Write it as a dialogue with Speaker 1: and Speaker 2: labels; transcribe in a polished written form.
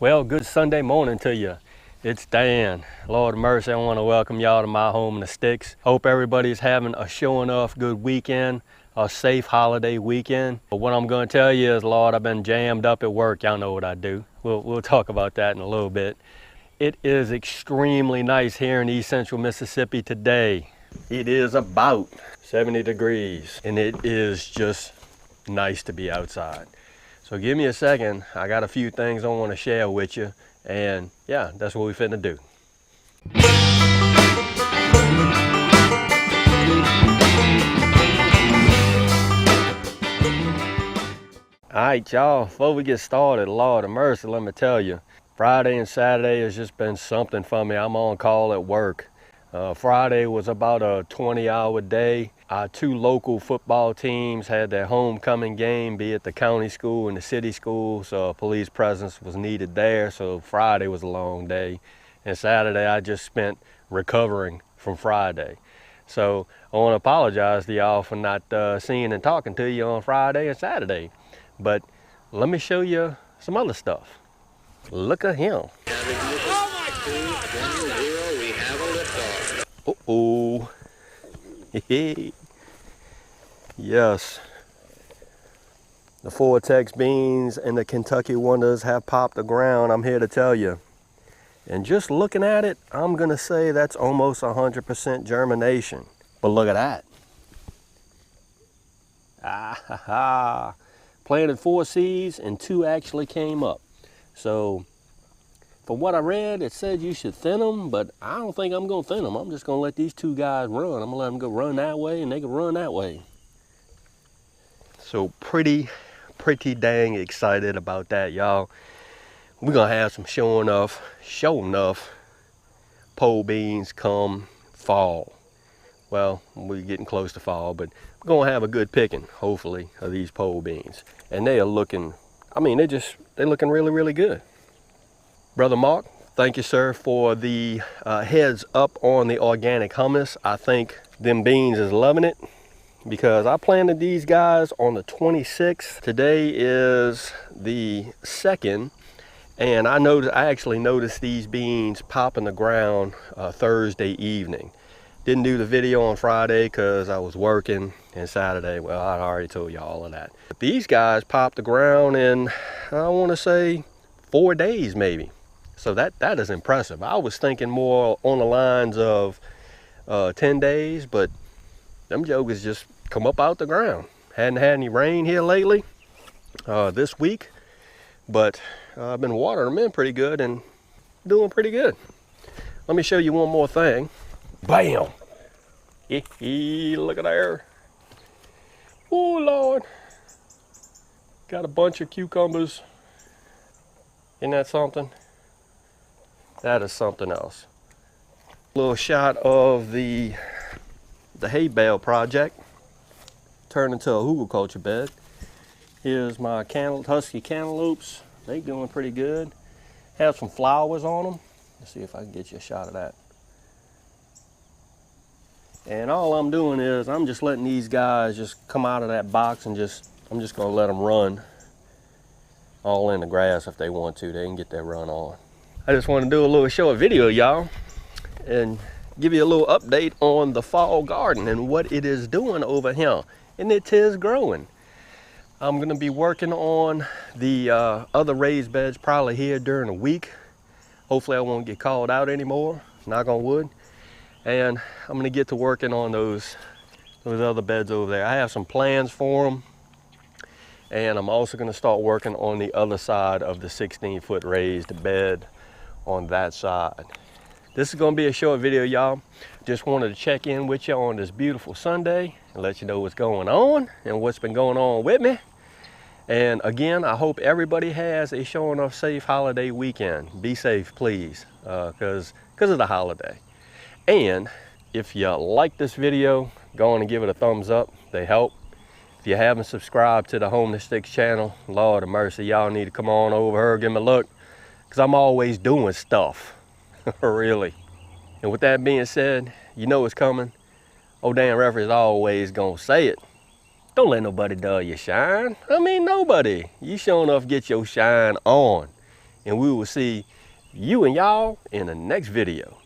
Speaker 1: Well, good Sunday morning to you. It's Dan. Lord of mercy, I want to welcome y'all to my home in the sticks. Hope everybody's having a sure enough good weekend, a safe holiday weekend. But what I'm going to tell you is, Lord, I've been jammed up at work. Y'all know what I do. We'll talk about that in a little bit. It is extremely nice here in East Central Mississippi today. It is about 70 degrees, and it is just nice to be outside. So give me a second. I got a few things I want to share with you, and yeah, that's what we finna do. All right, y'all, before we get started, Lord of mercy, let me tell you, Friday and Saturday has just been something for me. I'm on call at work. Friday was about a 20-hour day. Our two local football teams had their homecoming game, be it the county school and the city school, so a police presence was needed there. So Friday was a long day. And Saturday I just spent recovering from Friday. So I want to apologize to y'all for not seeing and talking to you on Friday and Saturday. But let me show you some other stuff. Look at him. Uh-oh. Yes. The Vortex beans and the Kentucky Wonders have popped the ground, I'm here to tell you. And just looking at it, I'm gonna say that's almost 100% germination. But look at that. Ah ha ha. Planted 4 seeds and 2 actually came up. So from what I read, it said you should thin them, but I don't think I'm gonna thin them. I'm just gonna let these 2 guys run. I'm gonna let them go run that way and they can run that way. So pretty dang excited about that, y'all. We're gonna have some sure enough pole beans come fall. Well, we're getting close to fall, but we're gonna have a good picking, hopefully, of these pole beans. And they are looking, I mean, they're looking really good. Brother Mark, thank you, sir, for the heads up on the organic hummus. I think them beans is loving it because I planted these guys on the 26th. Today is the 2nd, and I actually noticed these beans pop in the ground Thursday evening. Didn't do the video on Friday because I was working, and Saturday, well, I already told you all of that. But these guys popped the ground in, I want to say, 4 days maybe. So that is impressive. I was thinking more on the lines of 10 days, but them jokers just come up out the ground. Hadn't had any rain here lately this week, but I've been watering them in pretty good and doing pretty good. Let me show you one more thing. Bam! Look at there. Oh, Lord. Got a bunch of cucumbers. Isn't that something? That is something else. Little shot of the hay bale project turned into a hugelkultur bed. Here's my husky cantaloupes. They doing pretty good. Have some flowers on them. Let's see if I can get you a shot of that. And all I'm doing is I'm just letting these guys just come out of that box and I'm just gonna let them run all in the grass if they want to. They can get their run on. I just want to do a little short video, y'all, and give you a little update on the fall garden and what it is doing over here. And it is growing. I'm going to be working on the other raised beds probably here during the week. Hopefully I won't get called out anymore, knock on wood. And I'm going to get to working on those other beds over there. I have some plans for them. And I'm also going to start working on the other side of the 16-foot raised bed on that side. This is going to be a short video, y'all. Just wanted to check in with you on this beautiful Sunday and let you know what's going on and what's been going on with me. And again, I hope everybody has a sure enough safe holiday weekend. Be safe, please, because of the holiday. And if you like this video, go on and give it a thumbs up. They help. If you haven't subscribed to the Home to Sticks channel, Lord of mercy, y'all need to come on over here, give me a look, because I'm always doing stuff, really. And with that being said, you know it's coming. Old Dan Referee is always gonna say it. Don't let nobody dull your shine. I mean, nobody. You sure enough get your shine on. and we will see you and y'all in the next video.